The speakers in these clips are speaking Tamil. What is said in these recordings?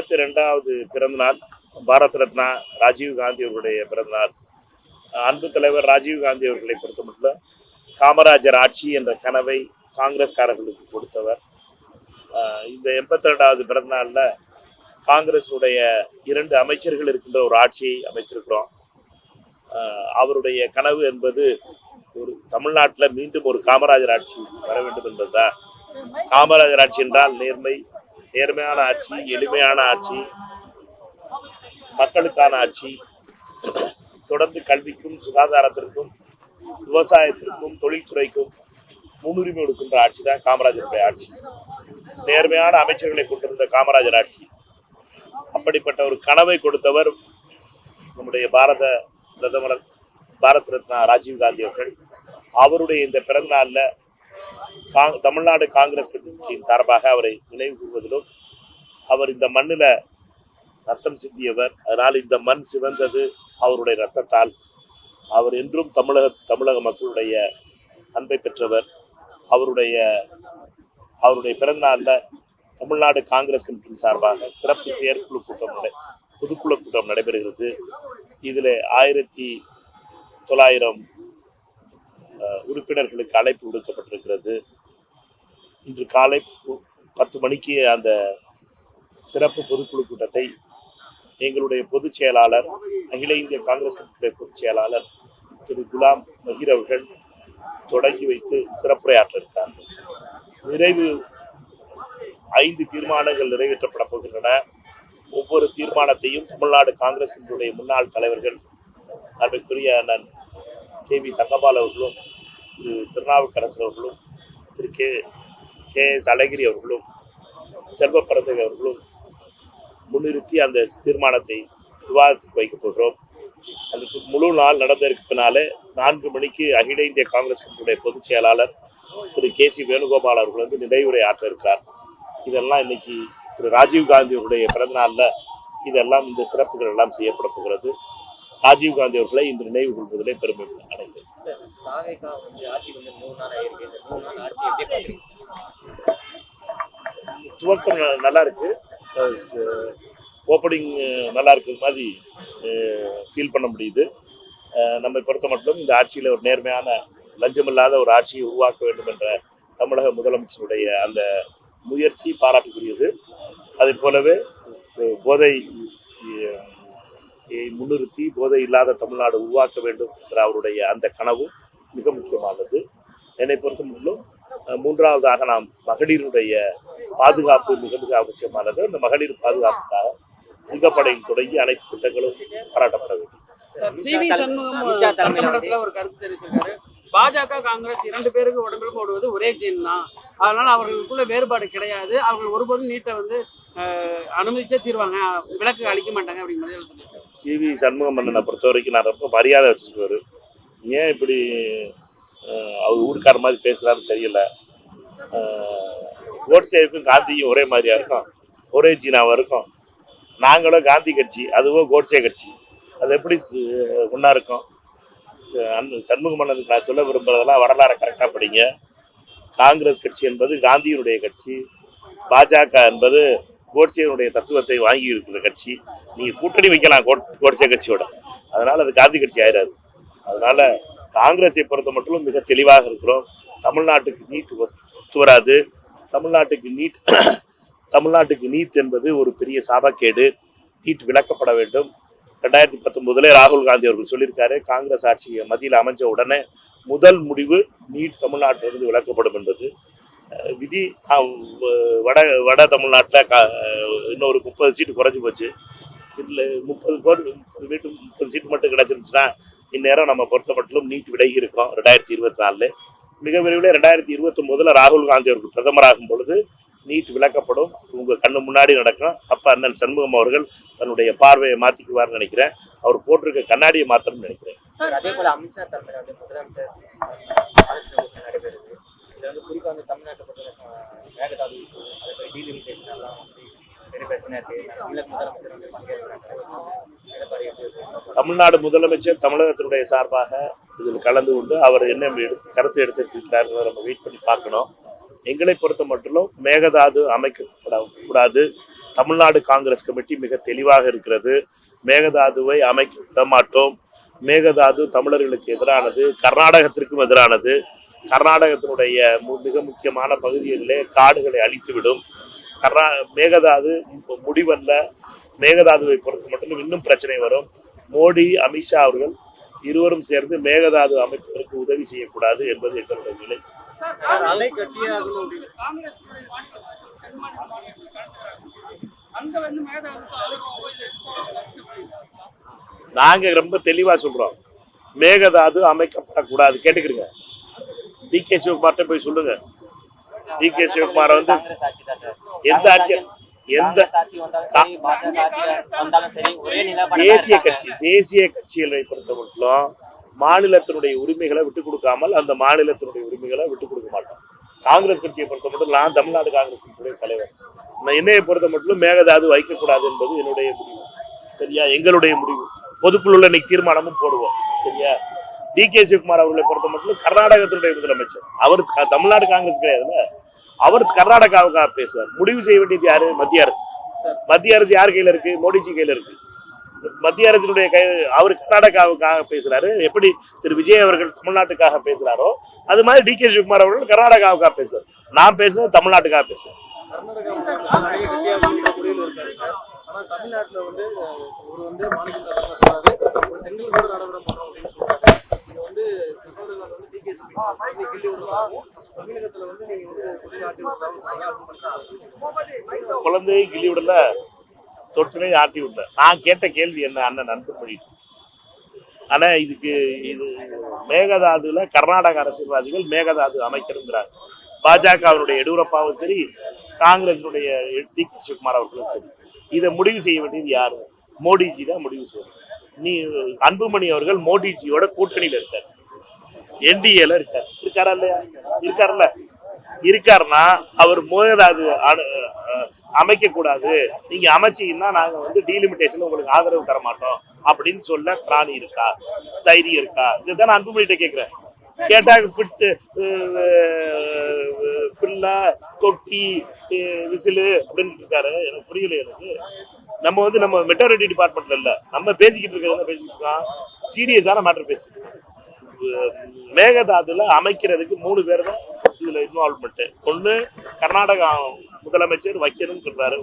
82வது பிறந்தநாள் பாரத் ரத்னா ராஜீவ் காந்தி அவர்களுடைய பிறந்தநாள். அன்பு தலைவர் ராஜீவ் காந்தி அவர்களை பொறுத்த மட்டும் காமராஜர் ஆட்சி என்ற கனவை காங்கிரஸ்காரர்களுக்கு கொடுத்தவர். இந்த 82வது பிறந்தநாள்ல காங்கிரஸ் உடைய 2 அமைச்சர்கள் இருக்கின்ற ஒரு ஆட்சியை அமைத்திருக்கிறோம். அவருடைய கனவு என்பது ஒரு தமிழ்நாட்டில் மீண்டும் ஒரு காமராஜர் ஆட்சி வர வேண்டும் என்பதுதான். காமராஜர் ஆட்சி என்றால் நேர்மையான ஆட்சி, எளிமையான ஆட்சி, மக்களுக்கான ஆட்சி, தொடர்ந்து கல்விக்கும் சுகாதாரத்திற்கும் விவசாயத்திற்கும் தொழில்துறைக்கும் முன்னுரிமை கொடுக்கின்ற ஆட்சி தான் காமராஜருடைய ஆட்சி. நேர்மையான அமைச்சர்களை கொண்டிருந்த காமராஜர் ஆட்சி. அப்படிப்பட்ட ஒரு கனவை கொடுத்தவர் நம்முடைய பாரத் ரத்னா ராஜீவ் காந்தி அவர்கள். அவருடைய இந்த பிறந்த நாள்ல தமிழ்நாடு காங்கிரஸ் கட்சியின் சார்பாக அவரை நினைவு கூறுவதிலும், அவர் இந்த மண்ணில ரத்தம் சிந்தியவர், அதனால் இந்த மண் சிவந்தது அவருடைய ரத்தத்தால். அவர் என்றும் தமிழக மக்களுடைய அன்பை பெற்றவர். அவருடைய பிறந்த நாள்ல தமிழ்நாடு காங்கிரஸ் கமிட்டியின் சார்பாக சிறப்பு செயற்குழு பொதுக்குழு கூட்டம் நடைபெறுகிறது. இதில் 1900 உறுப்பினர்களுக்கு அழைப்பு விடுக்கப்பட்டிருக்கிறது. இன்று காலை 10 மணிக்கு அந்த சிறப்பு பொதுக்குழு கூட்டத்தை எங்களுடைய பொதுச் செயலாளர், அகில இந்திய காங்கிரஸ் கமிட்டியுடைய பொதுச் செயலாளர் திரு குலாம் மஹீர் அவர்கள் தொடங்கி வைத்து சிறப்புரையாற்ற இருக்கிறார்கள். 5 தீர்மானங்கள் நிறைவேற்றப்பட போகின்றன. ஒவ்வொரு தீர்மானத்தையும் தமிழ்நாடு காங்கிரஸ் கமிட்டியுடைய முன்னாள் தலைவர்கள் அன்றைக்குரிய அண்ணன் KV தங்கபால் அவர்களும், திரு திருநாவுக்கரசர் அவர்களும், திரு KS அழகிரி அவர்களும், செல்வ பரந்தகை அவர்களும் முன்னிறுத்தி அந்த தீர்மானத்தை விவாதத்துக்கு வைக்கப் போகிறோம். அதுக்கு முழு நாள் நடந்ததற்கு பின்னாலே 4 மணிக்கு அகில இந்திய காங்கிரஸ் கமிட்டியுடைய பொதுச் செயலாளர் திரு KC வேணுகோபால் அவர்கள் வந்து நிறைவுரை ஆற்ற இருக்கிறார். இதெல்லாம் இன்னைக்கு திரு ராஜீவ் காந்தி அவருடைய பிறந்த நாள்ல இதெல்லாம் இந்த சிறப்புகள் எல்லாம் செய்யப்பட போகிறது. ராஜீவ் காந்தி அவர்களை இந்த நினைவு கொள்வதிலே பெருமை அடைந்தது. துவக்கம் நல்லா இருக்கு, ஓப்பனிங் நல்லா இருக்கிறது மாதிரி ஃபீல் பண்ண முடியுது. நம்மை பொறுத்த மட்டும் இந்த ஆட்சியில் ஒரு நேர்மையான லஞ்சமில்லாத ஒரு ஆட்சியை உருவாக்க வேண்டும் என்ற தமிழக முதலமைச்சருடைய அந்த முயற்சி பாராட்டுக்குரியது. அதே போலவே போதை முன்னிறுத்தி போதை இல்லாத தமிழ்நாடு உருவாக்க வேண்டும் என்ற அவருடைய அந்த கனவு மிக முக்கியமானது. என்னை பொறுத்த மட்டும் 3வதாக நாம் மகளிருடைய பாதுகாப்பு மிக மிக அவசியமானது. அந்த மகளிர் பாதுகாப்புக்காக சிங்கப்படையில் தொடங்கி அனைத்து திட்டங்களும் பாராட்டப்பட வேண்டும். CV சண்முகம் ஒரு கருத்து தெரிவிச்சிருக்காரு. பாஜக காங்கிரஸ் 2 பேருக்கு உடம்பில் போடுவது ஒரே ஜீன் தான், அதனால அவர்களுக்குள்ள வேறுபாடு கிடையாது, அவர்கள் ஒருபோதும் நீட்டை வந்து அனுமதிச்சே தீர்வாங்க, விலக்கு அளிக்க மாட்டாங்க அப்படிங்கிற CV சண்முகம் அண்ணனை பொறுத்த வரைக்கும் நான் ரொம்ப மரியாதை வச்சிருக்காரு. ஏன் இப்படி அவர் ஊருக்கார மாதிரி பேசுறாருன்னு தெரியல. கோட்சேவுக்கும் காந்தியும் ஒரே மாதிரியா இருக்கும், ஒரே ஜீனாவா இருக்கும். நாங்களும் காந்தி கட்சி, அதுவும் கோட்சே கட்சி, அது எப்படி ஒன்றா இருக்கும்? சண்முகம் அண்ணனுக்கு நான் சொல்ல விரும்புறதெல்லாம் வரலாறு கரெக்டாக படிங்க. காங்கிரஸ் கட்சி என்பது காந்தியினுடைய கட்சி, பாஜக என்பது கோட்சேனுடைய தத்துவத்தை வாங்கி இருக்கிற கட்சி. நீங்கள் கூட்டணி வைக்கலாம் கோட்சே கட்சியோட, அதனால அது காந்தி கட்சி ஆயிடாது. அதனால காங்கிரஸை பொறுத்த மட்டும் மிக தெளிவாக இருக்கிறோம். தமிழ்நாட்டுக்கு நீட் ஒத்து வராது. தமிழ்நாட்டுக்கு நீட் என்பது ஒரு பெரிய சாபக்கேடு. நீட் விலக்கப்பட வேண்டும். 2019 ராகுல் காந்தி அவர்கள் சொல்லியிருக்காரு, காங்கிரஸ் ஆட்சி மத்தியில் அமைஞ்ச உடனே முதல் முடிவு நீட் தமிழ்நாட்டிலிருந்து விலக்கப்படும் என்பது. விதி வட தமிழ்நாட்டில் இன்னொரு 30 சீட்டு குறைஞ்சி போச்சு. இதில் 30 சீட்டு மட்டும் கிடைச்சிருந்துச்சுன்னா இந்நேரம் நம்ம பொறுத்த மட்டும் நீட் விலகி இருக்கோம். 2024 மிக விரைவில் 2029 ராகுல் காந்தி அவர்கள் பிரதமராகும் பொழுது நீட் விலக்கப்படும். உங்கள் கண்ணு முன்னாடி நடக்கும். அப்போ அண்ணன் சண்முகம் அவர்கள் தன்னுடைய பார்வையை மாற்றிக்குவார்னு நினைக்கிறேன். அவர் போட்டிருக்க கண்ணாடியை மாற்றணும்னு நினைக்கிறேன். அதே போல அமித்ஷா தலைமையில் வந்து முதலமைச்சர் ஆலோசனை நடைபெறுது. இதில் வந்து குறிப்பாக வந்து தமிழ்நாட்டை பொறுத்த மேகதாது அதே டீலிமிட்டேஷன் எல்லாம் வந்து பெரிய பிரச்சனை இருக்குது. தமிழக முதலமைச்சர் வந்து பங்கேற்கிறாங்க. தமிழ்நாடு முதலமைச்சர் தமிழகத்தினுடைய சார்பாக இதில் கலந்து கொண்டு அவர் என்ன கருத்து எடுத்திருக்கிறார் நம்ம வெயிட் பண்ணி பார்க்கணும். எங்களை பொறுத்த மட்டும் மேகதாது அமைக்கப்படக்கூடாது, தமிழ்நாடு காங்கிரஸ் கமிட்டி மிக தெளிவாக இருக்கிறது. மேகதாதுவை அமைக்க விட மாட்டோம். மேகதாது தமிழர்களுக்கு எதிரானது, கர்நாடகத்திற்கும் எதிரானது. கர்நாடகத்தினுடைய மிக முக்கியமான பகுதிகளிலே காடுகளை அழித்துவிடும். மேகதாது முடிவல்ல. மேகதாதுவை பொறுத்த மட்டும் இன்னும் பிரச்சனை வரும். மோடி, அமித்ஷா அவர்கள் இருவரும் சேர்ந்து மேகதாது அமைப்பதற்கு உதவி செய்யக்கூடாது என்பது எங்களுடைய நிலை. நாங்க ரொம்ப தெளிவா சொல்றோம், மேகதாது அமைக்கப்படக்கூடாது. கேட்டுக்கிறீங்க, டி.கே. சிவகுமார்ட்ட போய் சொல்லுங்க. டி.கே. சிவகுமார் வந்து எந்த ஆட்சி, எந்த தேசிய கட்சிகளை பொறுத்த மட்டும் மாநிலத்தினுடைய உரிமைகளை விட்டுக் கொடுக்காமல் அந்த மாநிலத்தினுடைய உரிமைகளை விட்டுக் கொடுக்க மாட்டோம். காங்கிரஸ் கட்சியை பொறுத்த மட்டும் நான் தமிழ்நாடு காங்கிரஸ் கட்சியுடைய தலைவர். என்னையை பொறுத்த மட்டும் மேகதாது வைக்கக்கூடாது என்பது என்னுடைய முடிவு. சரியா? எங்களுடைய முடிவு. பொதுக்குழுல இன்னைக்கு தீர்மானமும் போடுவோம். சரியா? டி.கே. சிவகுமார் அவர்களை பொறுத்த மட்டும் கர்நாடகத்தினுடைய முதலமைச்சர். அவர் தமிழ்நாடு காங்கிரஸ் கிடையாதுல்ல, அவர் கர்நாடகாவுக்காக பேசுவார். முடிவு செய்ய வேண்டியது யாரு? மத்திய அரசு. மத்திய அரசு யார் கையில இருக்கு? மோடிஜி கையில இருக்கு. மத்திய அரசினுடைய அவர் கர்நாடகாவுக்காக பேசுறாரு. எப்படி திரு விஜய் அவர்கள் தமிழ்நாட்டுக்காக பேசுறாரோ அது மாதிரி டி.கே. சிவகுமார் அவர்கள் கர்நாடகாவுக்காக பேசுவார். நான் பேசுறது தமிழ்நாட்டுக்காக பேசுறேன். ஆனா தமிழ்நாட்டுல வந்து ஒரு வந்து மாநில தலைவர் சொல்றாரு, ஒரு செங்கல் கூட நடைபெற போறோம் அப்படின்னு சொல்றாரு. நீங்க வந்து கர்நாடகால வந்து டி.கே. கிள்ளி விடுறாங்க, தமிழகத்துல வந்து நீங்க வந்து குழந்தையை கிள்ளி விடல, தொட்டினை ஆட்டி விடல. நான் கேட்ட கேள்வி என்ன, அண்ணன் நண்பர் பண்ணிட்டு. ஆனா இது மேகதாதுல கர்நாடக அரசியல்வாதிகள் மேகதாது அமைக்கணுங்கிறாங்க. பாஜக அவருடைய எடியூரப்பாவும் சரி, காங்கிரஸினுடைய டி.கே. சிவகுமார் அவர்களும் சரி. இதை முடிவு செய்ய வேண்டியது யாரு? மோடிஜி தான் முடிவு செய்யணும். அன்புமணி அவர்கள் மோடிஜியோட கூட்டணியில இருக்காரு, என்டிஏல இருக்காரு. இருக்காரா இல்லையா? இருக்காருல்ல. இருக்காருன்னா அவர் மேகதாது அமைக்க கூடாது, நீங்க அமைச்சீங்கன்னா நாங்க வந்து டீலிமிட்டேஷன் உங்களுக்கு ஆதரவு தர மாட்டோம் அப்படின்னு சொல்ல திராணி இருக்கா, தைரியம் இருக்கா? இதுதான் நான் அன்புமணிகிட்ட கேட்கிறேன். கேட்டா பிட்டு பிள்ளை தொட்டி விசிலு அப்படின்னு இருக்காரு. எனக்கு புரியல. எனக்கு நம்ம வந்து நம்ம மெட்டர்னிட்டி டிபார்ட்மெண்ட்ல இல்ல, நம்ம பேசிக்கிட்டு இருக்கிறத பேசிக்கிட்டு இருக்கோம். சீரியஸான மேட்டர் பேசிக்கிட்டு இருக்கோம். மேகதாதுல அமைக்கிறதுக்கு 3 பேர் தான் இதுல இன்வால்வ்மெண்ட். ஒண்ணு கர்நாடகா முதலமைச்சர் வைக்கணும் சொல்றாரு,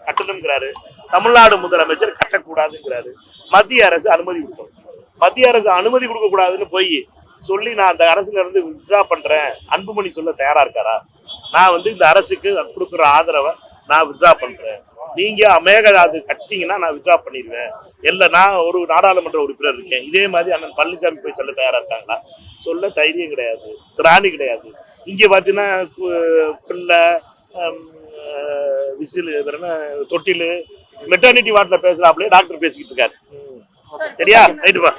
கட்டணுங்கிறாரு. தமிழ்நாடு முதலமைச்சர் கட்டக்கூடாதுங்கிறாரு. மத்திய அரசு அனுமதி கொடுக்கணும். மத்திய அரசு அனுமதி கொடுக்க கூடாதுன்னு போய் சொல்லி நான் அந்த அரசுல இருந்து வித்ட்ரா பண்றேன் அன்புமணி சொல்ல தயாரா இருக்காரா? நான் வந்து இந்த அரசுக்கு கொடுக்குற ஆதரவை நான் வித்ட்ரா பண்றேன், நீங்க மேகதாது கட்டிங்கன்னா நான் வித்ட்ரா பண்ணிடுவேன். நான் ஒரு நாடாளுமன்ற உறுப்பினர் இருக்கேன். இதே மாதிரி அண்ணன் பழனிசாமி போய் சொல்ல தயாரா இருக்காங்களா? சொல்ல தைரியம் கிடையாது, திராணி கிடையாது. இங்க பாத்தீங்கன்னா பிள்ளை விசில் தொட்டிலு மெட்டர்னிட்டி வார்டில் பேசுறாப்லயே டாக்டர் பேசிக்கிட்டு இருக்காரு. சரியா? ரைட்டுப்பா.